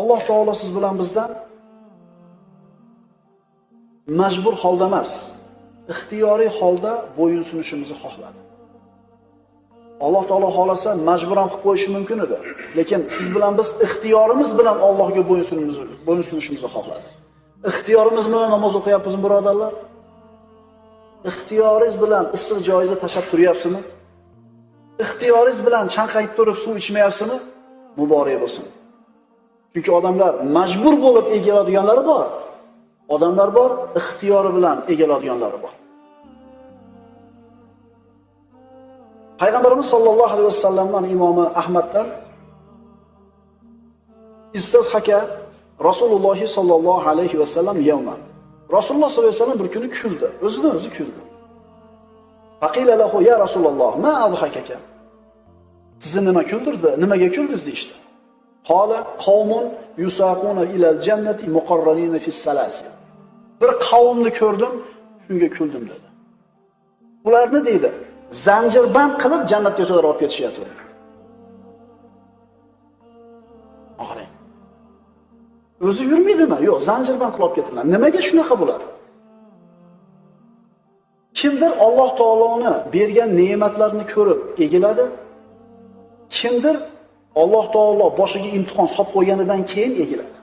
Alloh taolo siz bilan bizdan majbur holda emas, ixtiyoriy holda bo'yinsunishimizni xohladi. Alloh taolo xolasa majbur ham qilib qo'yishi mumkin edi, lekin siz bilan biz ixtiyorimiz bilan Allohga bo'yinsunishimizni xohladi. Ixtiyorimiz bilan namoz o'qiyapmizmi, birodarlar? Ixtiyoringiz bilan issiq joyingizda tashab turyapsizmi? Ixtiyoringiz bilan chanqayib turib suv ichmayapsizmi? Muborak bo'lsin. Chunki odamlar majbur bo'lib egiladiganlari bor. Odamlar bor, ixtiyori bilan egiladiganlari bor. Payg'ambarimiz sollallohu alayhi vasallamdan imomi Ahmaddan istazhaka Rasululloh sollallohu alayhi vasallam yawman. Rasululloh sollallohu alayhi vasallam bir kuni kuldi. O'zidan o'zi kuldi. Faqila lahu ya Rasululloh, ma adhakaka? Sizni nima kuldirdi? Nimaga kuldingiz deydi. Qala qawmun yusaquna ilal jannati muqarrarina fis salasi. Bir qavmni ko'rdim, shunga kuldim dedi. Ularni deydi, zanjirband qilib jannatga so'rab olib ketishyapti. Qarang. O'zi yurmaydimi? Yo'q, zanjirband qilib olib ketiladi. Nimaga shunaqa bo'ladi? Kimdir Alloh taoloni bergan ne'matlarini ko'rib egiladi. Kimdir Alloh taolo boshiga imtihon solib qo'yganidan keyin egiladi.